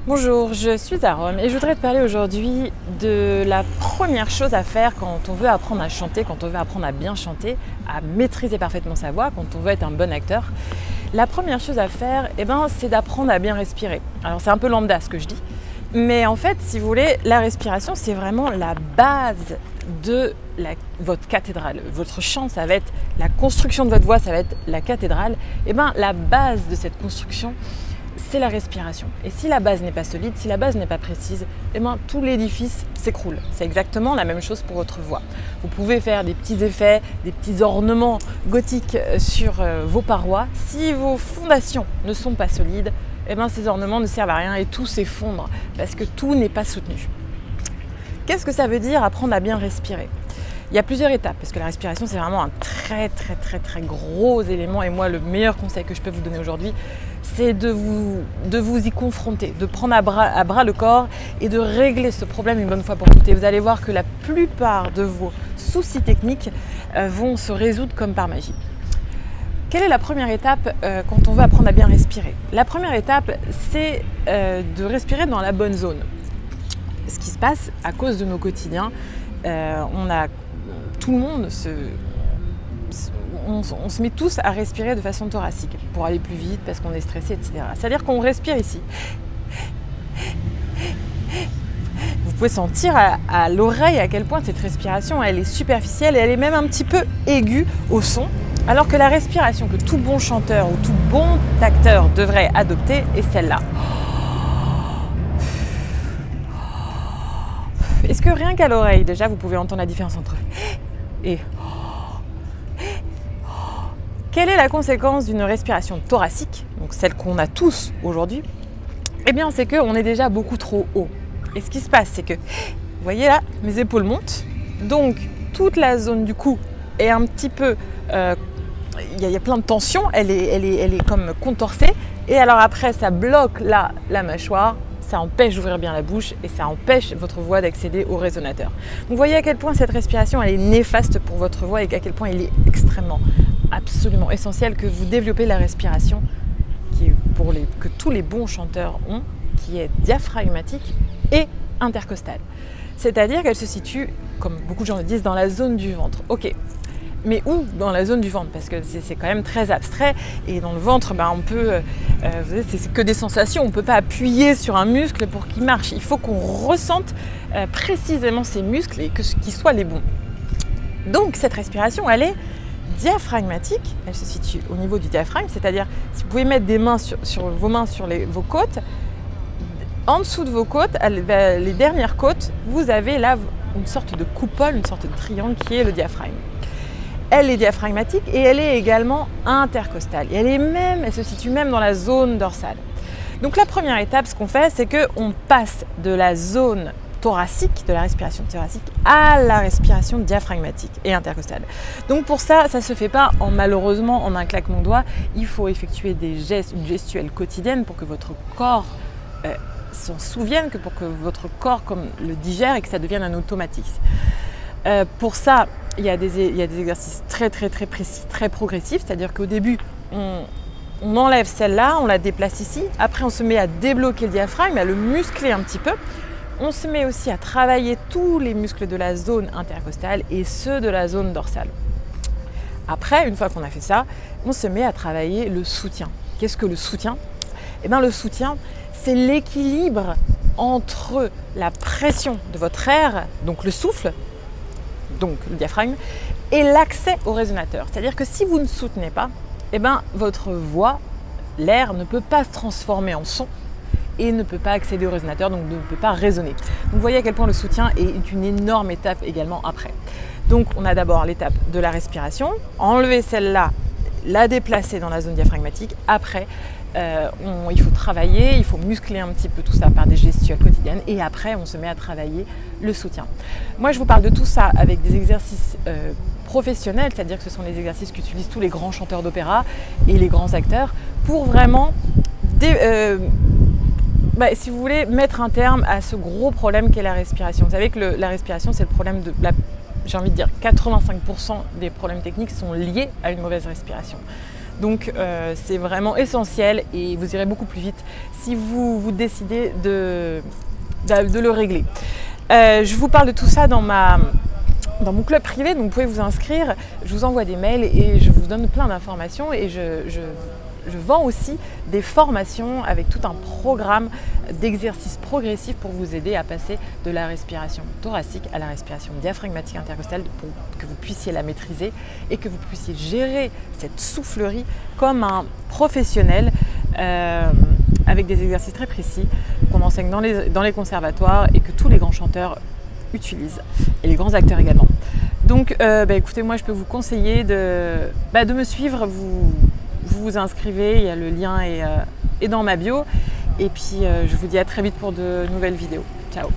Bonjour, je suis à Rome et je voudrais te parler aujourd'hui de la première chose à faire quand on veut apprendre à chanter, quand on veut apprendre à bien chanter, à maîtriser parfaitement sa voix, quand on veut être un bon acteur. La première chose à faire, c'est d'apprendre à bien respirer. Alors c'est un peu lambda ce que je dis, mais en fait, si vous voulez, la respiration, c'est vraiment la base de votre cathédrale. Votre chant, ça va être la construction de votre voix, ça va être la cathédrale. La base de cette construction, c'est la respiration. Et si la base n'est pas solide, si la base n'est pas précise, tout l'édifice s'écroule. C'est exactement la même chose pour votre voix. Vous pouvez faire des petits effets, des petits ornements gothiques sur vos parois. Si vos fondations ne sont pas solides, ces ornements ne servent à rien et tout s'effondre parce que tout n'est pas soutenu. Qu'est-ce que ça veut dire apprendre à bien respirer ? Il y a plusieurs étapes parce que la respiration c'est vraiment un très gros élément et moi le meilleur conseil que je peux vous donner aujourd'hui c'est de vous y confronter, de prendre à bras le corps et de régler ce problème une bonne fois pour toutes. Et vous allez voir que la plupart de vos soucis techniques vont se résoudre comme par magie. Quelle est la première étape quand on veut apprendre à bien respirer ? La première étape c'est de respirer dans la bonne zone. Ce qui se passe à cause de nos quotidiens, tout le monde on se met tous à respirer de façon thoracique pour aller plus vite parce qu'on est stressé, etc. C'est-à-dire qu'on respire ici. Vous pouvez sentir à l'oreille à quel point cette respiration elle est superficielle et elle est même un petit peu aiguë au son, alors que la respiration que tout bon chanteur ou tout bon acteur devrait adopter est celle-là. Est-ce que rien qu'à l'oreille, déjà, vous pouvez entendre la différence entre et quelle est la conséquence d'une respiration thoracique, donc celle qu'on a tous aujourd'hui ? C'est qu'on est déjà beaucoup trop haut. Et ce qui se passe, c'est que, vous voyez là, mes épaules montent, donc toute la zone du cou est un petit peu, il y a plein de tension, elle est comme contorsée, et alors après ça bloque là la mâchoire. Ça empêche d'ouvrir bien la bouche et ça empêche votre voix d'accéder au résonateur. Donc vous voyez à quel point cette respiration elle est néfaste pour votre voix et à quel point il est extrêmement, absolument essentiel que vous développez la respiration que tous les bons chanteurs ont, qui est diaphragmatique et intercostale. C'est-à-dire qu'elle se situe, comme beaucoup de gens le disent, dans la zone du ventre. Ok. Mais où dans la zone du ventre ? Parce que c'est quand même très abstrait et dans le ventre, on peut, vous savez, c'est que des sensations, on ne peut pas appuyer sur un muscle pour qu'il marche. Il faut qu'on ressente précisément ces muscles et qu'ils soient les bons. Donc cette respiration, elle est diaphragmatique, elle se situe au niveau du diaphragme, c'est-à-dire si vous pouvez mettre des mains sur vos mains sur vos côtes, en dessous de vos côtes, les dernières côtes, vous avez là une sorte de coupole, une sorte de triangle qui est le diaphragme. Elle est diaphragmatique et elle est également intercostale. Et elle se situe même dans la zone dorsale. Donc la première étape, ce qu'on fait, c'est qu'on passe de la zone thoracique, de la respiration thoracique, à la respiration diaphragmatique et intercostale. Donc pour ça, ça ne se fait pas malheureusement en un claquement de doigts. Il faut effectuer des gestes, une gestuelle quotidienne pour que votre corps s'en souvienne, pour que votre corps le digère et que ça devienne un automatisme. Pour ça, il y a des exercices très précis, très progressifs, c'est-à-dire qu'au début, on enlève celle-là, on la déplace ici, après on se met à débloquer le diaphragme, à le muscler un petit peu. On se met aussi à travailler tous les muscles de la zone intercostale et ceux de la zone dorsale. Après, une fois qu'on a fait ça, on se met à travailler le soutien. Qu'est-ce que le soutien ? Le soutien, c'est l'équilibre entre la pression de votre air, donc le souffle, donc le diaphragme, et l'accès au résonateur. C'est-à-dire que si vous ne soutenez pas, votre voix, l'air ne peut pas se transformer en son et ne peut pas accéder au résonateur, donc ne peut pas résonner. Donc vous voyez à quel point le soutien est une énorme étape également après. Donc on a d'abord l'étape de la respiration, enlever celle-là, la déplacer dans la zone diaphragmatique. Après, il faut travailler, il faut muscler un petit peu tout ça par des gestuelles quotidiennes et après on se met à travailler le soutien. Moi je vous parle de tout ça avec des exercices professionnels, c'est-à-dire que ce sont les exercices qu'utilisent tous les grands chanteurs d'opéra et les grands acteurs pour vraiment, si vous voulez, mettre un terme à ce gros problème qu'est la respiration. Vous savez que la respiration c'est le problème de j'ai envie de dire 85% des problèmes techniques sont liés à une mauvaise respiration. Donc c'est vraiment essentiel et vous irez beaucoup plus vite si vous décidez de le régler. Je vous parle de tout ça dans mon club privé, donc vous pouvez vous inscrire. Je vous envoie des mails et je vous donne plein d'informations et je vends aussi des formations avec tout un programme d'exercices progressifs pour vous aider à passer de la respiration thoracique à la respiration diaphragmatique intercostale pour que vous puissiez la maîtriser et que vous puissiez gérer cette soufflerie comme un professionnel avec des exercices très précis qu'on enseigne dans les conservatoires et que tous les grands chanteurs utilisent et les grands acteurs également. Donc écoutez, moi je peux vous conseiller de me suivre. Vous inscrivez, il y a le lien est dans ma bio. Et puis je vous dis à très vite pour de nouvelles vidéos. Ciao!